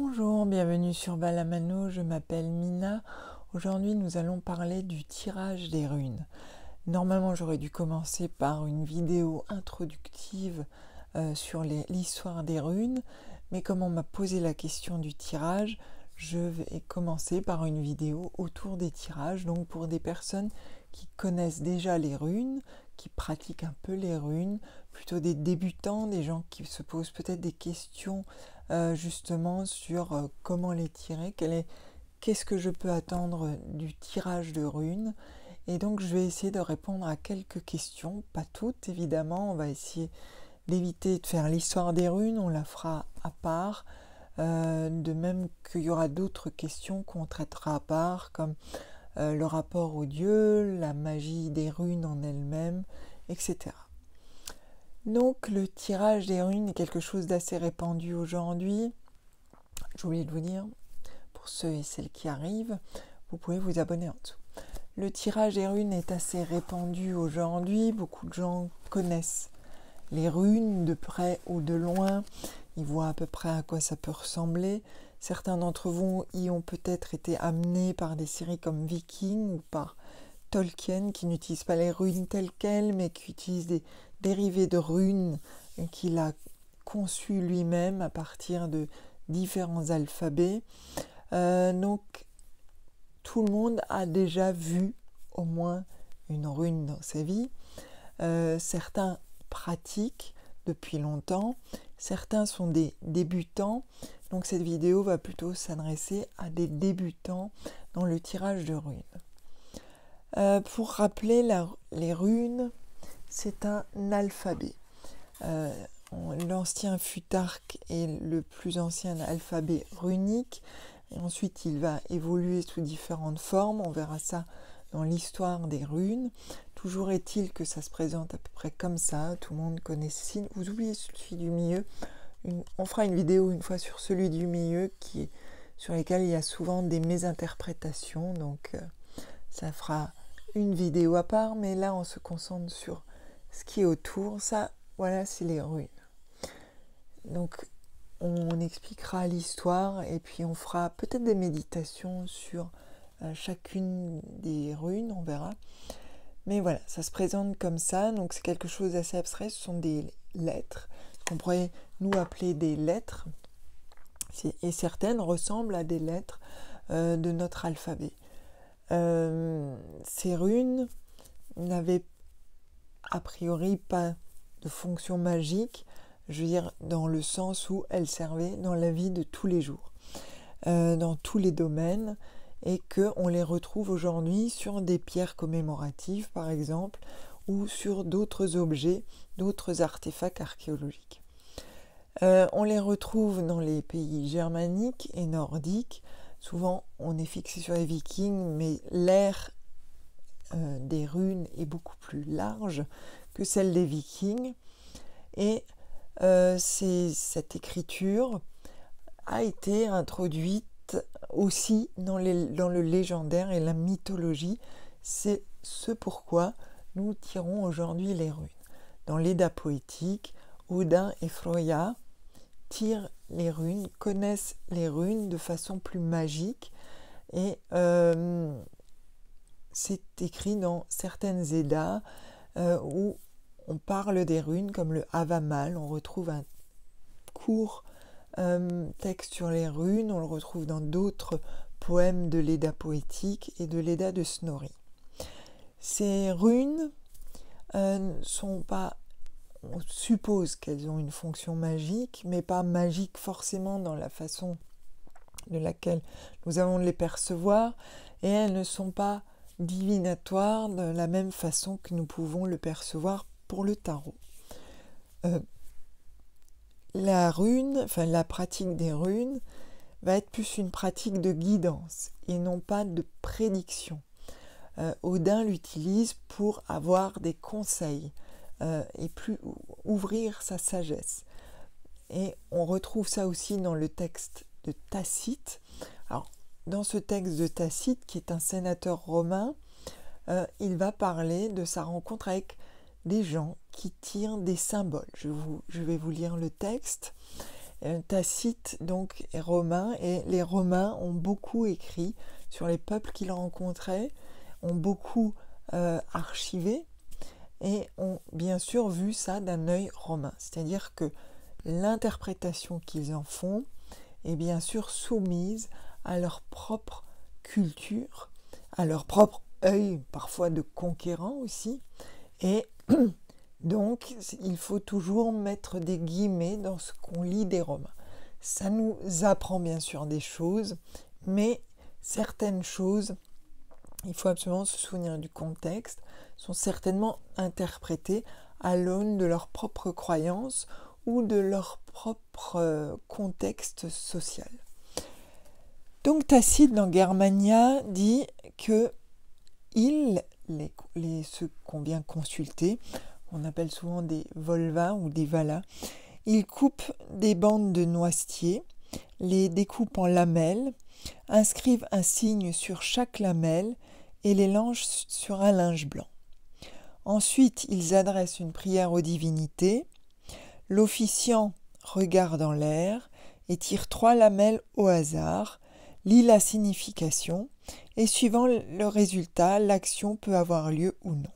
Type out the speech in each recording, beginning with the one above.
Bonjour, bienvenue sur Balamano, je m'appelle Mina. Aujourd'hui nous allons parler du tirage des runes. Normalement j'aurais dû commencer par une vidéo introductive sur l'histoire des runes, mais comme on m'a posé la question du tirage, je vais commencer par une vidéo autour des tirages, donc pour des personnes qui connaissent déjà les runes, qui pratiquent un peu les runes, plutôt des débutants, des gens qui se posent peut-être des questions justement sur comment les tirer, qu'est-ce que je peux attendre du tirage de runes. Et donc je vais essayer de répondre à quelques questions, pas toutes évidemment, on va essayer d'éviter de faire l'histoire des runes, on la fera à part, de même qu'il y aura d'autres questions qu'on traitera à part, comme le rapport aux dieux, la magie des runes en elle-même, etc. Donc le tirage des runes est quelque chose d'assez répandu aujourd'hui. J'ai oublié de vous dire, pour ceux et celles qui arrivent, vous pouvez vous abonner en dessous. Le tirage des runes est assez répandu aujourd'hui, beaucoup de gens connaissent les runes de près ou de loin, ils voient à peu près à quoi ça peut ressembler. Certains d'entre vous y ont peut-être été amenés par des séries comme Viking ou par Tolkien qui n'utilise pas les runes telles quelles mais qui utilise des dérivés de runes qu'il a conçus lui-même à partir de différents alphabets. Donc tout le monde a déjà vu au moins une rune dans sa vie. Certains pratiquent depuis longtemps, certains sont des débutants. Donc cette vidéo va plutôt s'adresser à des débutants dans le tirage de runes. Pour rappeler, les runes, c'est un alphabet. L'ancien Futhark est le plus ancien alphabet runique. Et ensuite, il va évoluer sous différentes formes. On verra ça dans l'histoire des runes. Toujours est-il que ça se présente à peu près comme ça. Tout le monde connaît ce signe. Vous oubliez celui du milieu. On fera une vidéo une fois sur celui du milieu sur lesquels il y a souvent des mésinterprétations. Donc, ça fera une vidéo à part. Mais là, on se concentre sur ce qui est autour. Ça, voilà, c'est les runes. Donc, on expliquera l'histoire et puis on fera peut-être des méditations sur chacune des runes, on verra. Mais voilà, ça se présente comme ça, donc c'est quelque chose d'assez abstrait, ce sont des lettres, qu'on pourrait nous appeler des lettres, et certaines ressemblent à des lettres de notre alphabet. Ces runes n'avaient a priori pas de fonction magique, je veux dire dans le sens où elles servaient dans la vie de tous les jours, dans tous les domaines, et qu'on les retrouve aujourd'hui sur des pierres commémoratives par exemple, ou sur d'autres objets, d'autres artefacts archéologiques. On les retrouve dans les pays germaniques et nordiques. Souvent on est fixé sur les Vikings, mais l'ère des runes est beaucoup plus large que celle des Vikings, et cette écriture a été introduite aussi dans le légendaire et la mythologie. C'est ce pourquoi nous tirons aujourd'hui les runes. Dans l'Edda poétique, Odin et Freyja tirent les runes, connaissent les runes de façon plus magique, et c'est écrit dans certaines Eddas où on parle des runes comme le Havamal. On retrouve un court texte sur les runes, on le retrouve dans d'autres poèmes de l'Edda poétique et de l'Edda de Snorri. Ces runes sont pas, on suppose qu'elles ont une fonction magique, mais pas magique forcément dans la façon de laquelle nous avons de les percevoir, et elles ne sont pas divinatoires de la même façon que nous pouvons le percevoir pour le tarot. La pratique des runes va être plus une pratique de guidance et non pas de prédiction. Odin l'utilise pour avoir des conseils et plus ouvrir sa sagesse. Et on retrouve ça aussi dans le texte de Tacite. Alors, dans ce texte de Tacite, qui est un sénateur romain, il va parler de sa rencontre avec des gens qui tirent des symboles. Je vais vous lire le texte. Tacite donc est romain, et les Romains ont beaucoup écrit sur les peuples qu'ils rencontraient, ont beaucoup archivé et ont bien sûr vu ça d'un œil romain. C'est-à-dire que l'interprétation qu'ils en font est bien sûr soumise à leur propre culture, à leur propre œil, parfois de conquérant aussi, et donc il faut toujours mettre des guillemets dans ce qu'on lit des Romains. Ça nous apprend bien sûr des choses, mais certaines choses, il faut absolument se souvenir du contexte, sont certainement interprétées à l'aune de leur propre croyance ou de leur propre contexte social. Donc Tacite dans Germania dit que ceux qu'on vient consulter, on appelle souvent des volva ou des valas, ils coupent des bandes de noisetier, les découpent en lamelles, inscrivent un signe sur chaque lamelle et les lancent sur un linge blanc. Ensuite, ils adressent une prière aux divinités. L'officiant regarde en l'air et tire 3 lamelles au hasard, lit la signification et suivant le résultat, l'action peut avoir lieu ou non.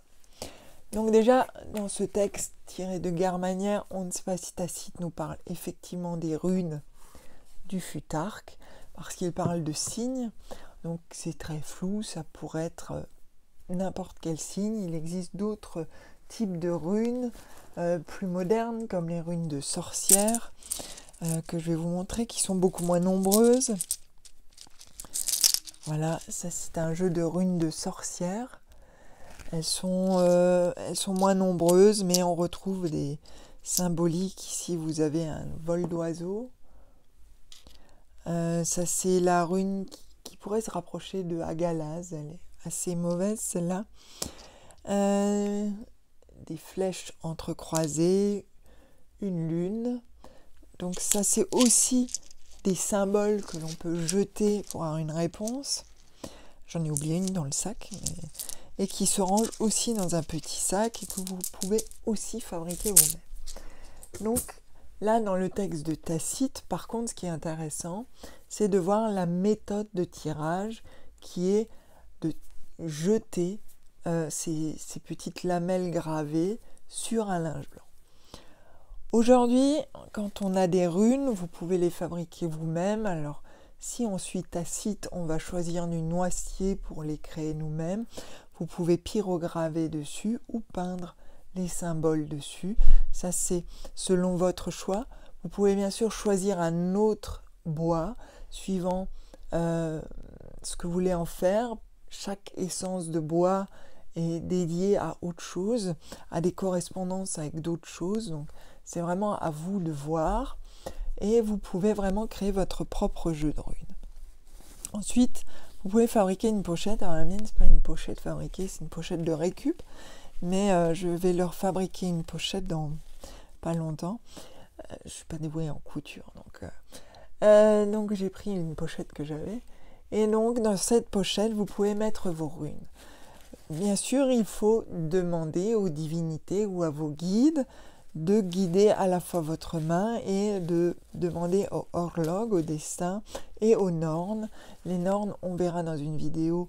Donc déjà, dans ce texte tiré de Germania, on ne sait pas si Tacite nous parle effectivement des runes du Futarque, parce qu'il parle de signes, donc c'est très flou, ça pourrait être n'importe quel signe. Il existe d'autres types de runes plus modernes, comme les runes de sorcières, que je vais vous montrer, qui sont beaucoup moins nombreuses. Voilà, ça c'est un jeu de runes de sorcières. Elles sont moins nombreuses, mais on retrouve des symboliques. Ici, vous avez un vol d'oiseau. Ça, c'est la rune qui pourrait se rapprocher de Agalaz. Elle est assez mauvaise, celle-là. Des flèches entrecroisées, une lune. Donc ça, c'est aussi des symboles que l'on peut jeter pour avoir une réponse. J'en ai oublié une dans le sac, et qui se range aussi dans un petit sac et que vous pouvez aussi fabriquer vous-même. Donc là, dans le texte de Tacite, par contre, ce qui est intéressant, c'est de voir la méthode de tirage qui est de jeter ces petites lamelles gravées sur un linge blanc. Aujourd'hui, quand on a des runes, vous pouvez les fabriquer vous-même. Alors, si on suit Tacite, on va choisir du noisetier pour les créer nous-mêmes. Vous pouvez pyrograver dessus ou peindre les symboles dessus. Ça, c'est selon votre choix. Vous pouvez bien sûr choisir un autre bois suivant ce que vous voulez en faire. Chaque essence de bois est dédiée à autre chose, à des correspondances avec d'autres choses. Donc, c'est vraiment à vous de voir. Et vous pouvez vraiment créer votre propre jeu de runes. Ensuite, vous pouvez fabriquer une pochette. Alors la mienne, c'est pas une pochette fabriquée, c'est une pochette de récup. Mais je vais leur fabriquer une pochette dans pas longtemps. Je suis pas douée en couture, donc j'ai pris une pochette que j'avais. Et donc dans cette pochette, vous pouvez mettre vos runes. Bien sûr, il faut demander aux divinités ou à vos guides de guider à la fois votre main et de demander au horloge, au destin et aux nornes. Les nornes, on verra dans une vidéo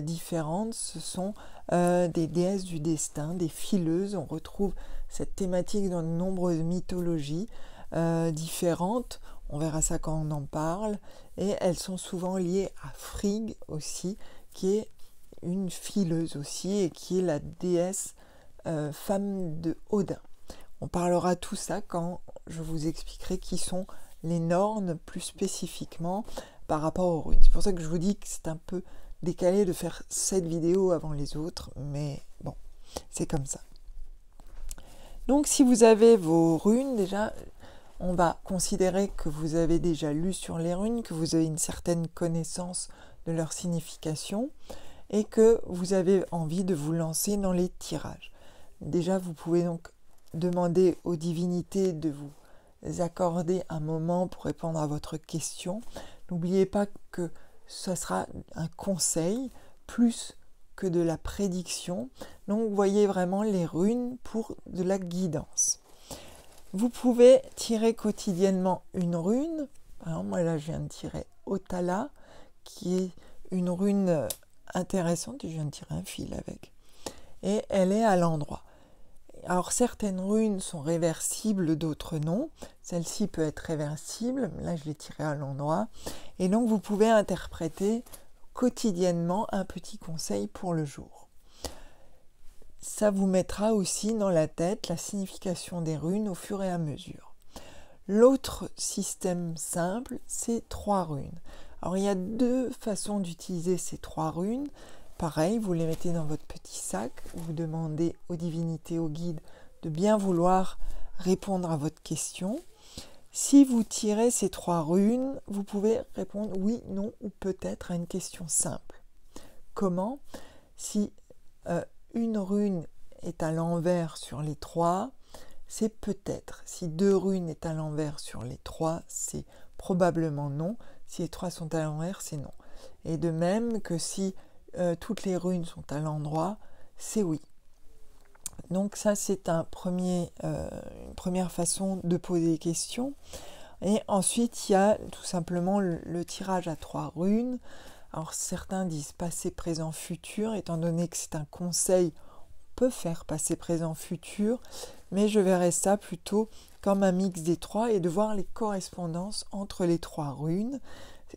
différente, ce sont des déesses du destin, des fileuses. On retrouve cette thématique dans de nombreuses mythologies différentes. On verra ça quand on en parle. Et elles sont souvent liées à Frigg aussi, qui est une fileuse aussi et qui est la déesse femme de Odin. On parlera tout ça quand je vous expliquerai qui sont les nornes plus spécifiquement par rapport aux runes. C'est pour ça que je vous dis que c'est un peu décalé de faire cette vidéo avant les autres, mais bon, c'est comme ça. Donc si vous avez vos runes, déjà, on va considérer que vous avez déjà lu sur les runes, que vous avez une certaine connaissance de leur signification et que vous avez envie de vous lancer dans les tirages. Déjà, vous pouvez donc demander aux divinités de vous accorder un moment pour répondre à votre question. N'oubliez pas que ça sera un conseil plus que de la prédiction. Donc, voyez vraiment les runes pour de la guidance. Vous pouvez tirer quotidiennement une rune. Par exemple, moi là je viens de tirer Otala, qui est une rune intéressante, je viens de tirer un fil avec. Et elle est à l'endroit. Alors certaines runes sont réversibles, d'autres non. Celle-ci peut être réversible, là je l'ai tirée à l'endroit. Et donc vous pouvez interpréter quotidiennement un petit conseil pour le jour. Ça vous mettra aussi dans la tête la signification des runes au fur et à mesure. L'autre système simple, c'est 3 runes. Alors il y a 2 façons d'utiliser ces 3 runes. Pareil, vous les mettez dans votre petit sac, vous demandez aux divinités, aux guides de bien vouloir répondre à votre question. Si vous tirez ces 3 runes, vous pouvez répondre oui, non ou peut-être à une question simple. Comment? Si une rune est à l'envers sur les 3, c'est peut-être. Si 2 runes est à l'envers sur les 3, c'est probablement non. Si les 3 sont à l'envers, c'est non. Et de même que si toutes les runes sont à l'endroit, c'est oui. Donc ça, c'est une première façon de poser des questions. Et ensuite, il y a tout simplement le tirage à 3 runes. Alors certains disent passé, présent, futur, étant donné que c'est un conseil, on peut faire passé, présent, futur, mais je verrais ça plutôt comme un mix des 3 et de voir les correspondances entre les 3 runes,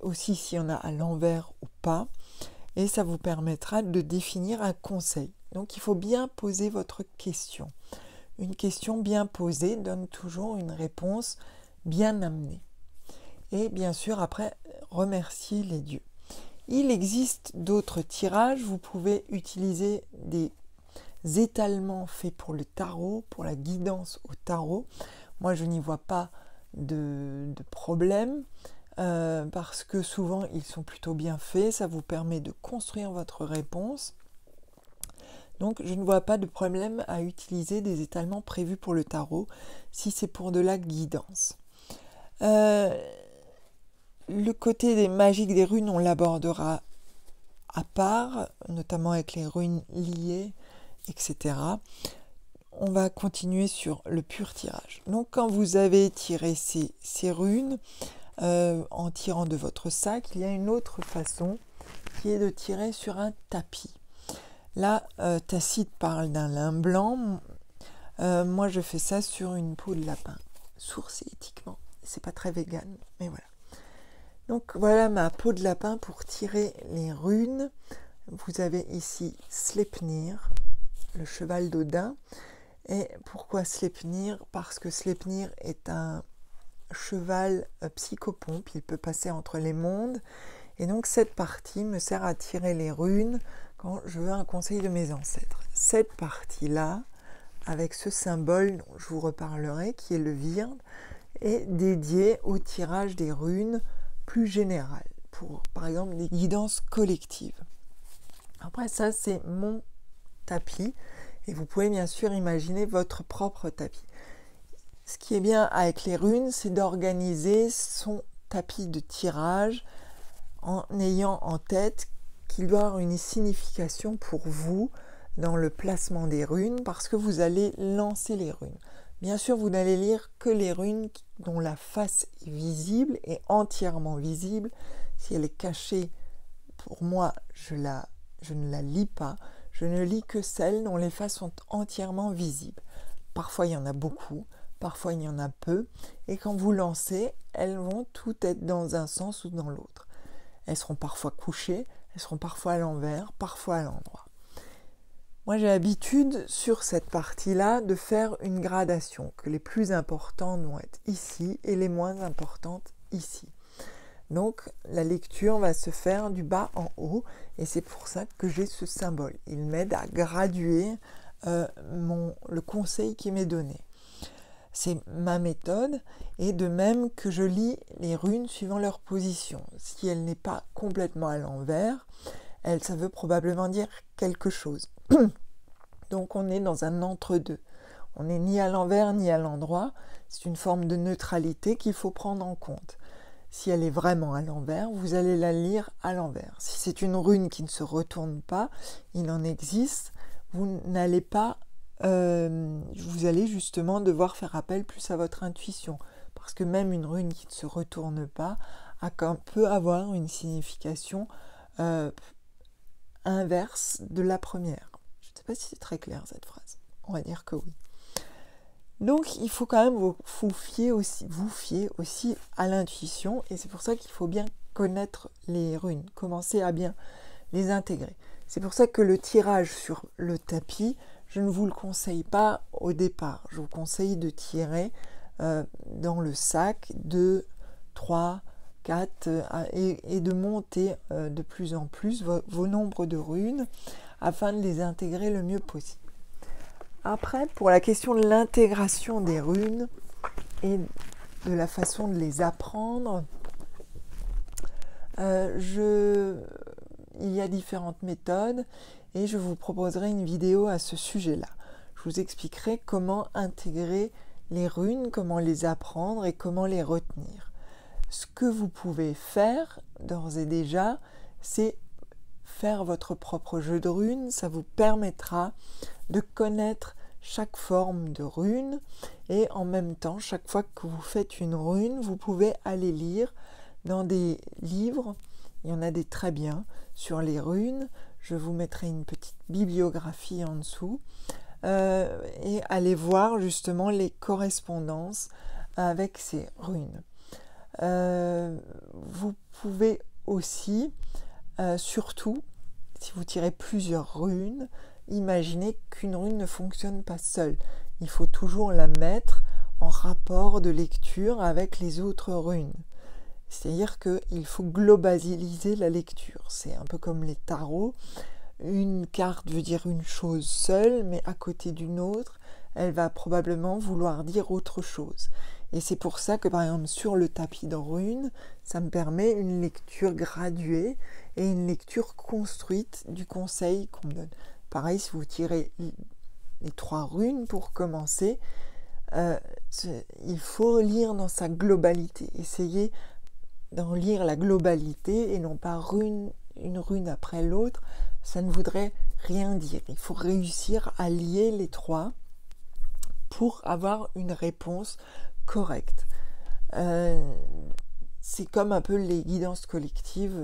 aussi s'il y en a à l'envers ou pas. Et ça vous permettra de définir un conseil. Donc il faut bien poser votre question. Une question bien posée donne toujours une réponse bien amenée. Et bien sûr, après, remercier les dieux. Il existe d'autres tirages. Vous pouvez utiliser des étalements faits pour le tarot, pour la guidance au tarot. Moi, je n'y vois pas de problème. Parce que souvent ils sont plutôt bien faits, ça vous permet de construire votre réponse. Donc je ne vois pas de problème à utiliser des étalements prévus pour le tarot si c'est pour de la guidance. Le côté des magiques des runes, on l'abordera à part, notamment avec les runes liées, etc. On va continuer sur le pur tirage. Donc quand vous avez tiré ces runes, en tirant de votre sac, il y a une autre façon qui est de tirer sur un tapis. Là, Tacite parle d'un lin blanc. Moi, je fais ça sur une peau de lapin, sourcée éthiquement. C'est pas très vegan, mais voilà. Donc voilà ma peau de lapin pour tirer les runes. Vous avez ici Sleipnir, le cheval d'Odin. Et pourquoi Sleipnir? Parce que Sleipnir est un cheval psychopompe, il peut passer entre les mondes, et donc cette partie me sert à tirer les runes quand je veux un conseil de mes ancêtres. Cette partie-là, avec ce symbole dont je vous reparlerai, qui est le virne, est dédiée au tirage des runes plus général, pour par exemple des guidances collectives. Après ça, c'est mon tapis, et vous pouvez bien sûr imaginer votre propre tapis. Ce qui est bien avec les runes, c'est d'organiser son tapis de tirage en ayant en tête qu'il doit avoir une signification pour vous dans le placement des runes, parce que vous allez lancer les runes. Bien sûr, vous n'allez lire que les runes dont la face est visible et entièrement visible. Si elle est cachée, pour moi, je ne la lis pas. Je ne lis que celles dont les faces sont entièrement visibles. Parfois, il y en a beaucoup. Parfois, il y en a peu, et quand vous lancez, elles vont toutes être dans un sens ou dans l'autre. Elles seront parfois couchées, elles seront parfois à l'envers, parfois à l'endroit. Moi, j'ai l'habitude, sur cette partie-là, de faire une gradation, que les plus importantes vont être ici et les moins importantes ici. Donc, la lecture va se faire du bas en haut, et c'est pour ça que j'ai ce symbole. Il m'aide à graduer le conseil qui m'est donné. C'est ma méthode, et de même que je lis les runes suivant leur position. Si elle n'est pas complètement à l'envers, ça veut probablement dire quelque chose. Donc on est dans un entre-deux. On n'est ni à l'envers ni à l'endroit. C'est une forme de neutralité qu'il faut prendre en compte. Si elle est vraiment à l'envers, vous allez la lire à l'envers. Si c'est une rune qui ne se retourne pas, il en existe, vous n'allez pas vous allez justement devoir faire appel plus à votre intuition, parce que même une rune qui ne se retourne pas peut avoir une signification inverse de la première. Je ne sais pas si c'est très clair cette phrase, on va dire que oui. Donc il faut quand même vous fier aussi à l'intuition, et c'est pour ça qu'il faut bien connaître les runes, commencer à bien les intégrer. C'est pour ça que le tirage sur le tapis, je ne vous le conseille pas au départ. Je vous conseille de tirer dans le sac 2, 3, 4 et de monter de plus en plus vos nombres de runes afin de les intégrer le mieux possible. Après, pour la question de l'intégration des runes et de la façon de les apprendre, il y a différentes méthodes et je vous proposerai une vidéo à ce sujet-là. Je vous expliquerai comment intégrer les runes, comment les apprendre et comment les retenir. Ce que vous pouvez faire d'ores et déjà, c'est faire votre propre jeu de runes. Ça vous permettra de connaître chaque forme de rune et en même temps, chaque fois que vous faites une rune, vous pouvez aller lire dans des livres, il y en a des très bien sur les runes, je vous mettrai une petite bibliographie en dessous et aller voir justement les correspondances avec ces runes. Vous pouvez aussi, surtout, si vous tirez plusieurs runes, imaginez qu'une rune ne fonctionne pas seule. Il faut toujours la mettre en rapport de lecture avec les autres runes. C'est-à-dire qu'il faut globaliser la lecture. C'est un peu comme les tarots. Une carte veut dire une chose seule, mais à côté d'une autre, elle va probablement vouloir dire autre chose. Et c'est pour ça que, par exemple, sur le tapis de runes, ça me permet une lecture graduée et une lecture construite du conseil qu'on me donne. Pareil, si vous tirez les 3 runes pour commencer, il faut lire dans sa globalité. Essayez d'en lire la globalité et non pas une rune après l'autre. Ça ne voudrait rien dire. Il faut réussir à lier les 3 pour avoir une réponse correcte. C'est comme un peu les guidances collectives.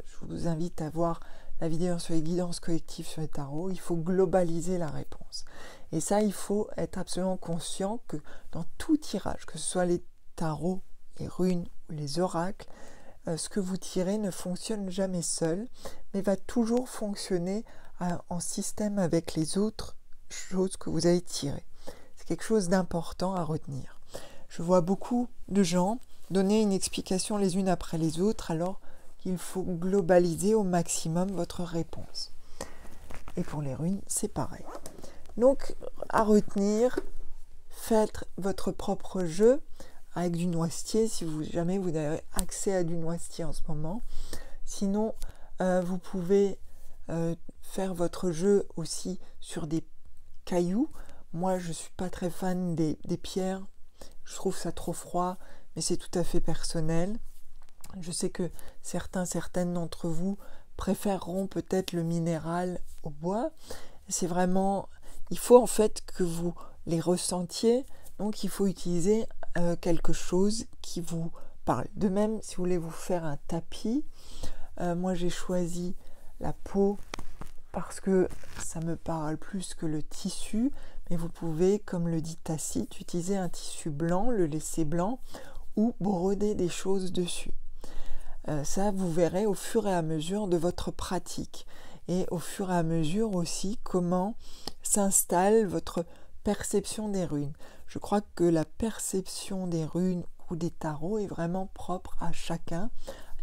Je vous invite à voir la vidéo sur les guidances collectives sur les tarots. Il faut globaliser la réponse. Et ça, il faut être absolument conscient que dans tout tirage, que ce soit les tarots, les runes ou les oracles, ce que vous tirez ne fonctionne jamais seul, mais va toujours fonctionner en système avec les autres choses que vous avez tirées. C'est quelque chose d'important à retenir. Je vois beaucoup de gens donner une explication les unes après les autres, alors qu'il faut globaliser au maximum votre réponse. Et pour les runes, c'est pareil. Donc, à retenir, faites votre propre jeu avec du noisetier, si jamais vous avez accès à du noisetier en ce moment. Sinon, vous pouvez faire votre jeu aussi sur des cailloux. Moi, je ne suis pas très fan des pierres. Je trouve ça trop froid, mais c'est tout à fait personnel. Je sais que certaines d'entre vous préféreront peut-être le minéral au bois. C'est vraiment... Il faut en fait que vous les ressentiez. Donc, il faut utiliser quelque chose qui vous parle. De même, si vous voulez vous faire un tapis, moi j'ai choisi la peau parce que ça me parle plus que le tissu, mais vous pouvez, comme le dit Tacite, utiliser un tissu blanc, le laisser blanc, ou broder des choses dessus. Ça, vous verrez au fur et à mesure de votre pratique, et au fur et à mesure aussi comment s'installe votre perception des runes. Je crois que la perception des runes ou des tarots est vraiment propre à chacun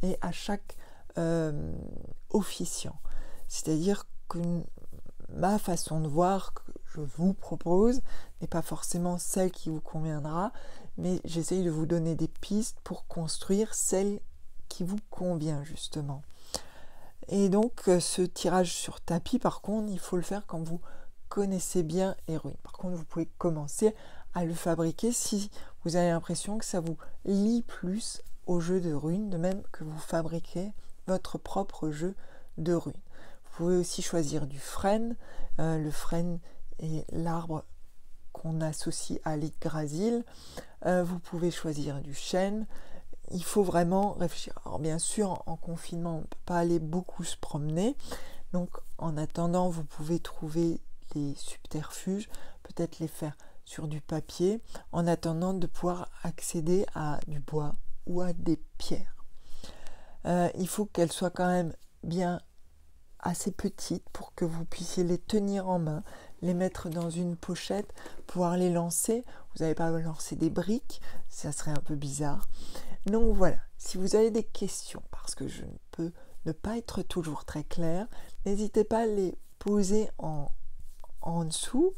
et à chaque officiant. C'est-à-dire que ma façon de voir que je vous propose n'est pas forcément celle qui vous conviendra, mais j'essaye de vous donner des pistes pour construire celle qui vous convient justement. Et donc ce tirage sur tapis, par contre, il faut le faire quand vous connaissez bien les runes. Par contre, vous pouvez commencer à le fabriquer si vous avez l'impression que ça vous lie plus au jeu de runes, de même que vous fabriquez votre propre jeu de runes. Vous pouvez aussi choisir du frêne. Le frêne, est l'arbre qu'on associe à l'Yggdrasil. Vous pouvez choisir du chêne. Il faut vraiment réfléchir. Alors bien sûr, en confinement, on ne peut pas aller beaucoup se promener. Donc en attendant, vous pouvez trouver les subterfuges, peut-être les faire sur du papier, en attendant de pouvoir accéder à du bois ou à des pierres. Il faut qu'elles soient quand même bien assez petites pour que vous puissiez les tenir en main, les mettre dans une pochette, pouvoir les lancer. Vous n'allez pas lancer des briques, ça serait un peu bizarre. Donc voilà, si vous avez des questions, parce que je ne peux ne pas être toujours très claire, n'hésitez pas à les poser en dessous.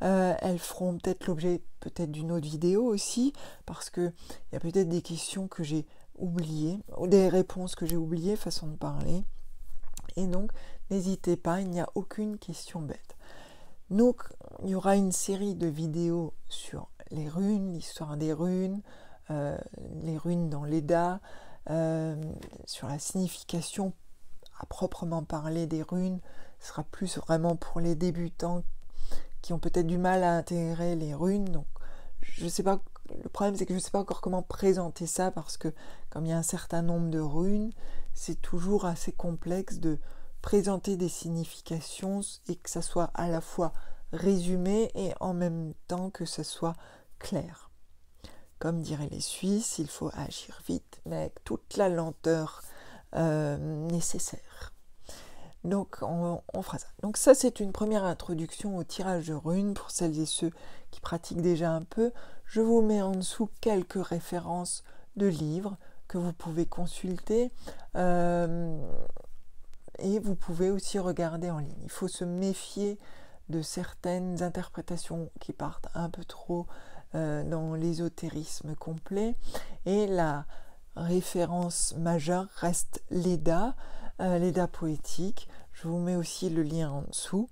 Elles feront peut-être l'objet d'une autre vidéo aussi, parce qu'il y a peut-être des questions que j'ai oubliées, ou des réponses que j'ai oubliées, façon de parler. Et donc, n'hésitez pas, il n'y a aucune question bête. Donc, il y aura une série de vidéos sur les runes, l'histoire des runes, les runes dans l'Edda, sur la signification à proprement parler des runes. Ce sera plus vraiment pour les débutants qui ont peut-être du mal à intégrer les runes. Donc, je sais pas. Le problème, c'est que je ne sais pas encore comment présenter ça, parce que comme il y a un certain nombre de runes, c'est toujours assez complexe de présenter des significations et que ça soit à la fois résumé et en même temps que ça soit clair. Comme diraient les Suisses, il faut agir vite, mais avec toute la lenteur nécessaire. Donc on fera ça. Donc ça, c'est une première introduction au tirage de runes pour celles et ceux qui pratiquent déjà un peu. Je vous mets en dessous quelques références de livres que vous pouvez consulter, et vous pouvez aussi regarder en ligne. Il faut se méfier de certaines interprétations qui partent un peu trop dans l'ésotérisme complet, et la référence majeure reste l'Edda, l'Edda poétique. Je vous mets aussi le lien en dessous,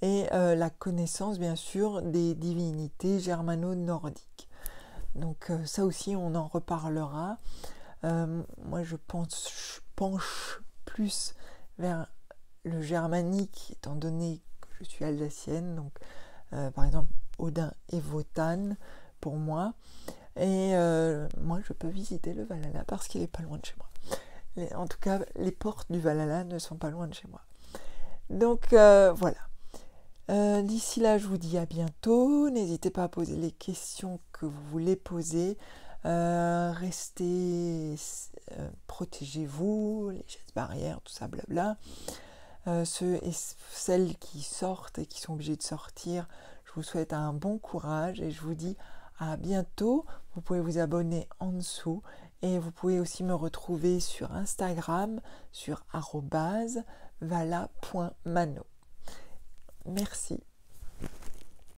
et la connaissance bien sûr des divinités germano-nordiques. Donc ça aussi on en reparlera. Moi je penche plus vers le germanique, étant donné que je suis alsacienne, donc par exemple Odin et Wotan pour moi. Et moi je peux visiter le Valhalla parce qu'il est pas loin de chez moi. En tout cas, les portes du Valhalla ne sont pas loin de chez moi. Donc voilà. D'ici là, je vous dis à bientôt. N'hésitez pas à poser les questions que vous voulez poser. Restez, protégez-vous, les gestes barrières, tout ça, blabla. Ceux et celles qui sortent et qui sont obligés de sortir, je vous souhaite un bon courage et je vous dis à bientôt. Vous pouvez vous abonner en dessous et vous pouvez aussi me retrouver sur Instagram sur @vala.mano. Merci.